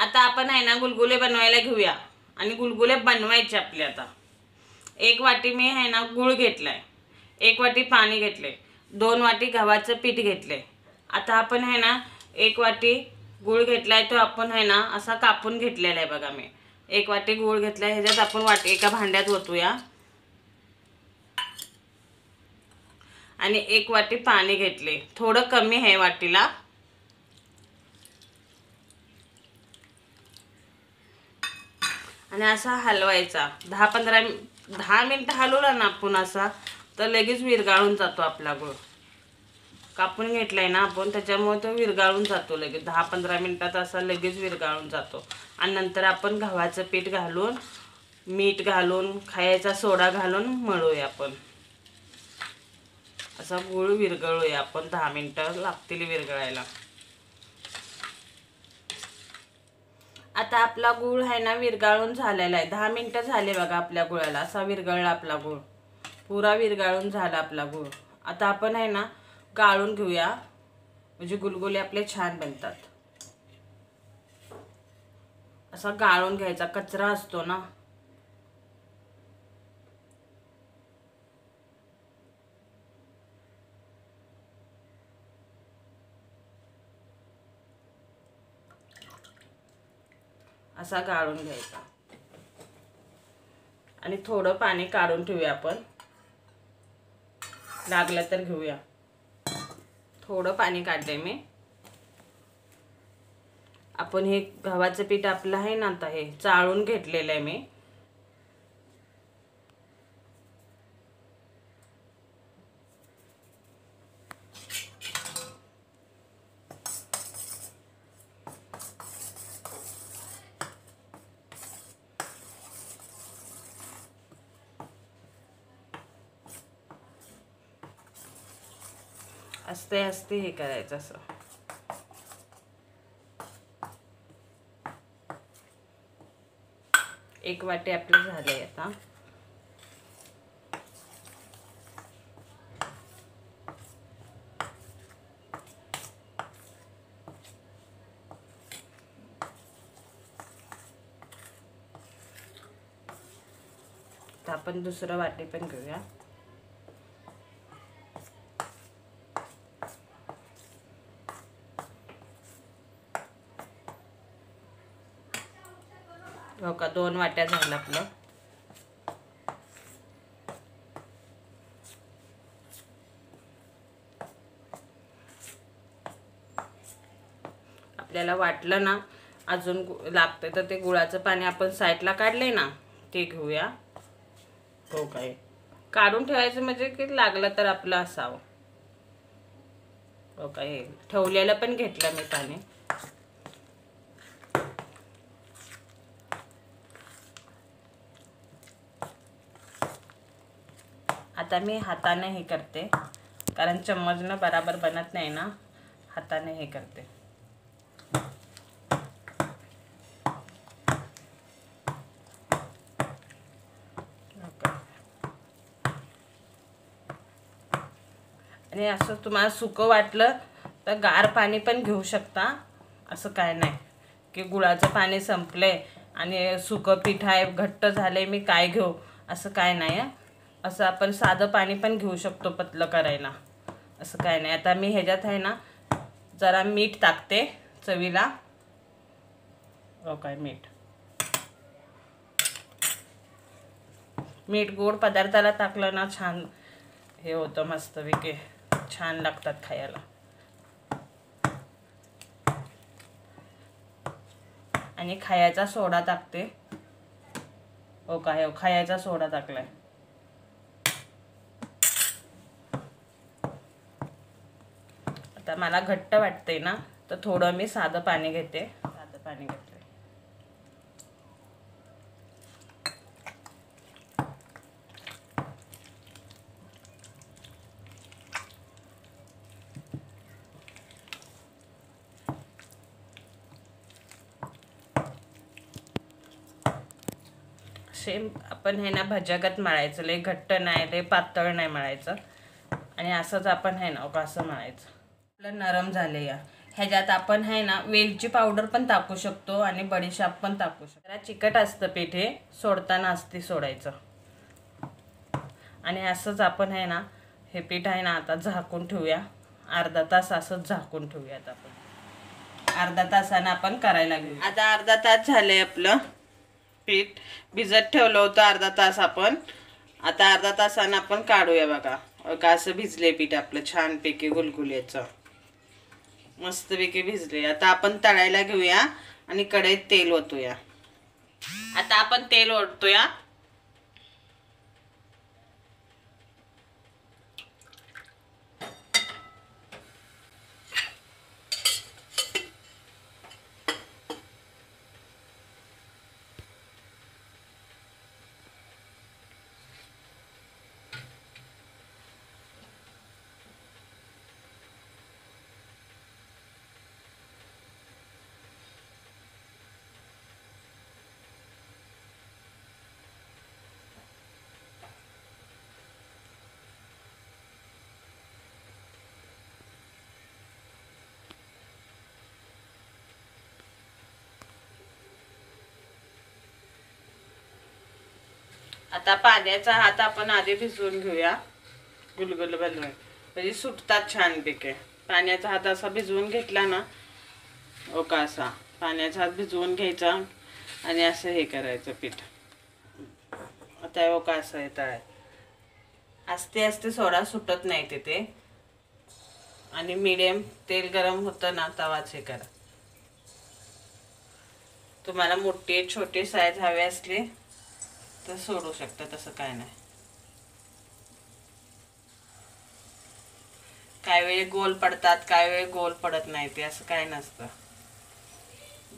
आता आपण आहे ना गुलगुले बनवायला घेऊया आणि गुलगुले बनवायचे आपले। आता 1 वाटी मी आहे ना गूळ घेतलाय, 1 वाटी पाणी घेतले, 2 वाटी गव्हाचं पीठ घेतले। आता आपण आहे ना 1 वाटी गूळ घेतलाय तो आपण आहे ना असा कापून घेतलेला आहे बघा। मी 1 वाटी गूळ घेतलाय, ह्याच्यात आपण एका भांड्यात ओतूया आणि 1 वाटी पाणी घेतले, थोडं कमी आहे वाटीला। आणि असा हलवायचा 10 मिनिट हलवला ना आपण असा तर लगेच विरघळून जातो आपला गूळ। कापून घेतलाय ना आपण त्याच्यामुळे तो विरघळून जातो लगेच 10-15 मिनिटात असा लगेच विरघळून जातो। आणि नंतर आपण गव्हाचं पीठ घालून मीठ घालून खायचा सोडा घालून मळूया आपण। असा गूळ विरघळूया आपण, 10 मिनिटं लागतील विरघळायला। आता आपला गूळ आहे ना विरघळून झालेला आहे, 10 मिनिटं झाले बघा आपल्या गुळाला। असा विरघळला आपला गूळ, पुरा विरघळून झाला आपला गूळ। आता आपण आहे ना गाळून घेऊया म्हणजे गुलगुले आपले छान बनतात। असा गाळून घ्यायचा, कचरा असतो ना। असा गाळून घ्यायचा आणि थोडं पाणी काढून ठेवूया आपण, लागलं तर घेऊया। थोडं पाणी काढले मी। आपण हे गव्हाचं पीठ आपलं आहे ना आता हे चाळून घेतलेलं आहे मी। आस्ते आस्ते हे करायचं असं। एक वाटी आपलं झालंय आता। तर आपण दुसरं वाटी पण घेऊया। हो का, 2 वाट्या झालं आपलं। आपल्याला वाटलं ना अजून लागतंय तर ते गुळाचं पाणी आपण साईडला काढले ना ते घेऊया। हो काय, काढून ठेवायचं म्हणजे की लागलं तर आपलं असावं। हो काय, ठेवलेलं पण घेतलं मी पाणी। आता मी हाताने हे करते कारण चम्मचने बराबर बनत नाही ना, हाताने हे करते। आणि असं तुम्हाला सुकं वाटलं तर गार पाणी पण घेऊ शकता, असं काय नाही की गुळाचं पाणी संपले आणि सुकं पीठ आहे घट्ट झाले मी काय घेऊ, असं काय नाही। असं आपण साधं पाणी पण घेऊ शकतो पतलं करायला, असं काय नाही। आता मी ह्याच्यात आहे ना जरा मीठ टाकते चवीला। हो काय, मीठ गोड पदार्थाला टाकलं ना छान हे होतं, मस्तपैकी छान लागतात खायला। आणि खायचा सोडा टाकते। हो काय, हो खायचा सोडा टाकलाय। आता मला घट्ट वाटते ना तर थोडं मी साधं पाणी घेते, साधं पाणी घेते। सेम आपण हे ना भज्यागत मळायचं, लय घट्ट नाही लय पातळ नाही मळायचं। आणि असंच आपण आहे ना असं मळायचं। आपलं नरम झाले या ह्याच्यात आपण आहे ना वेलची पावडर पण टाकू शकतो आणि बडीशाप पण टाकू शकतो. जरा चिकट असतं पीठ, हे सोडताना असते सोडायचं. आणि असंच आपण आहे ना हे पीठ आहे ना आता झाकून ठेवूया. अर्धा तास असंच झाकून ठेवूयात आपण. अर्धा तासानं आपण करायला घेऊ. आता अर्धा तास झाले आपलं पीठ भिजत ठेवलं होतं अर्धा तास आपण. आता अर्धा तासानं आपण काढूया बघा. असं भिजले पीठ आपलं छानपैकी गुलगुल्याचं मस्तपैकी भिजले. आता आपण तळायला घेऊया आणि कढईत तेल ओतूया. आता आपण तेल ओतूया. आता पाण्याचा हात आपण आधी भिजवून घेऊया. गुलगुल बनवून म्हणजे सुटतात छानपैकी. पाण्याचा हात असा भिजवून घेतला ना ओ का असा पाण्याचा हात भिजवून घ्यायचा आणि असं हे करायचं पीठ. आता ओ का असं येत आहे. आस्ते आस्ते सोडा सुटत नाही तिथे. आणि मीडियम तेल गरम होतं ना तवाच हे करा. तुम्हाला मोठी छोटी साईज हवी असली तर सोडू शकता, तसं काय नाही. काय वेळी गोल पडतात, काय वेळी गोल पडत नाही, ते असं काय नसतं.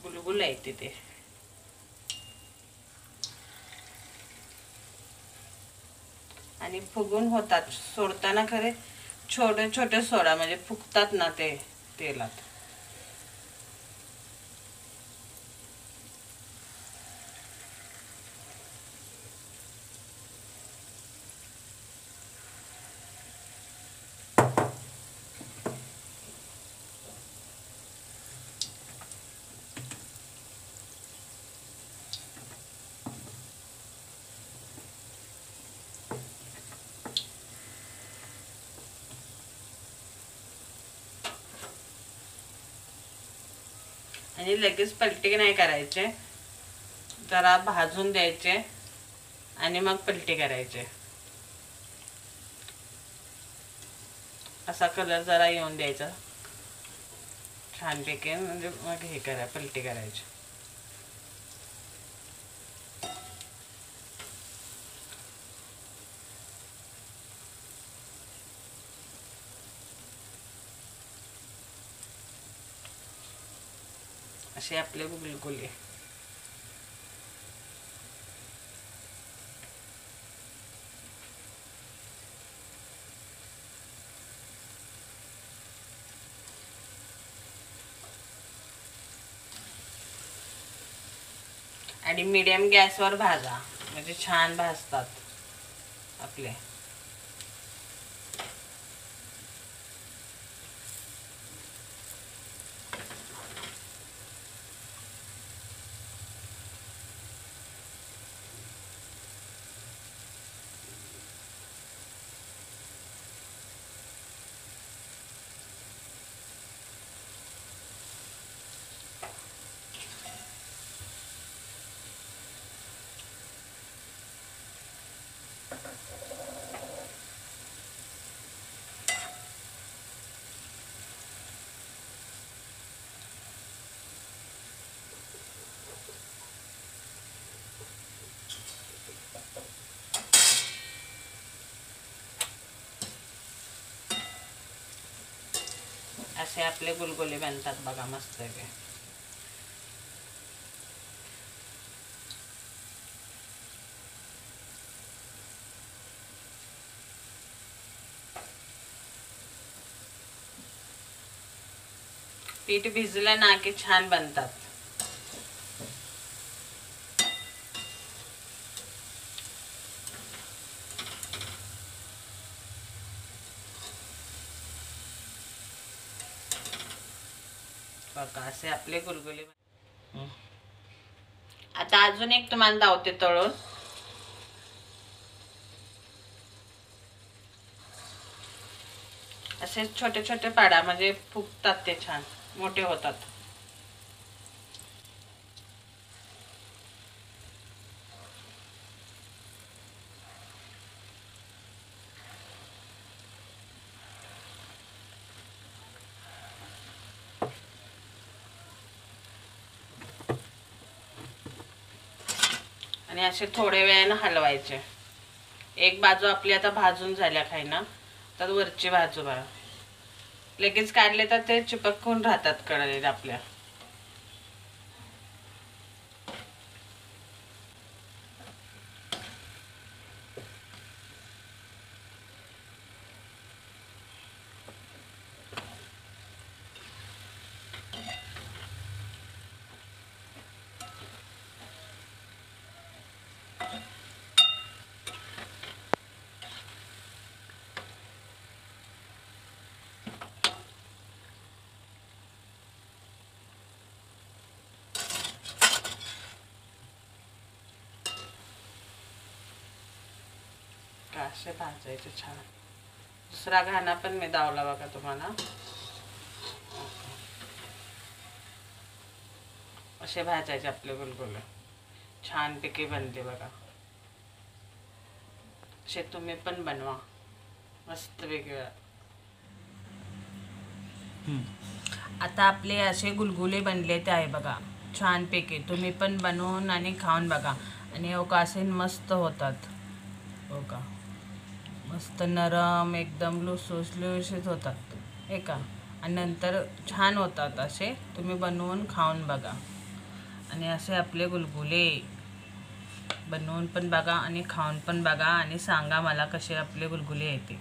गुलगुल आहे ते. आणि फुगून होतात सोडताना. खरे छोटे छोटे सोडा म्हणजे फुगतात ना ते तेलात. आणि लगेच पलटी नाही करायचे. जरा भाजून द्यायचे आणि मग पलटी करायचे. असा कलर जरा येऊन द्यायचा छानपैकी. म्हणजे मग हे करा पलटी करायची. असे आपले गुलगुले. आणि मीडियम गॅसवर भाजा म्हणजे छान भाजतात आपले. असे आपले गुलगुले बनतात बघा मस्त. पीठ भिजलं ना की छान बनतात. बघा असे आपले गुलगुले. आता अजून एक तुम्हाला दावते तळून. असे छोटे छोटे पाडा म्हणजे फुगतात ते छान मोठे होतात. आणि असे थोडे वेळानं हलवायचे. एक बाजू आपली आता भाजून झाल्या खाय ना, तर वरची बाजू बघा लगेच काढले तर ते चिपकून राहतात कढईत आपल्या. असे भाजायचे छान. दुसरा घाणा पण मी दावला बघा तुम्हाला. असे भाजायचे आपले गुलगुले. छान पैकी बनते बघा. असे तुम्ही पण बनवा मस्त वेगळं. आता आपले असे गुलगुले बनलेले आहे बघा छानपैकी. तुम्ही पण बनवून आणि खाऊन बघा. आणि हो का असे मस्त होतात. हो का मस्त नरम एकदम लुसलुशीत होतात हे का. आणि नंतर छान होतात असे. तुम्ही बनवून खाऊन बघा. आणि असे आपले गुलगुले बनवून पण बघा आणि खाऊन पण बघा आणि सांगा मला कसे आपले गुलगुले येते.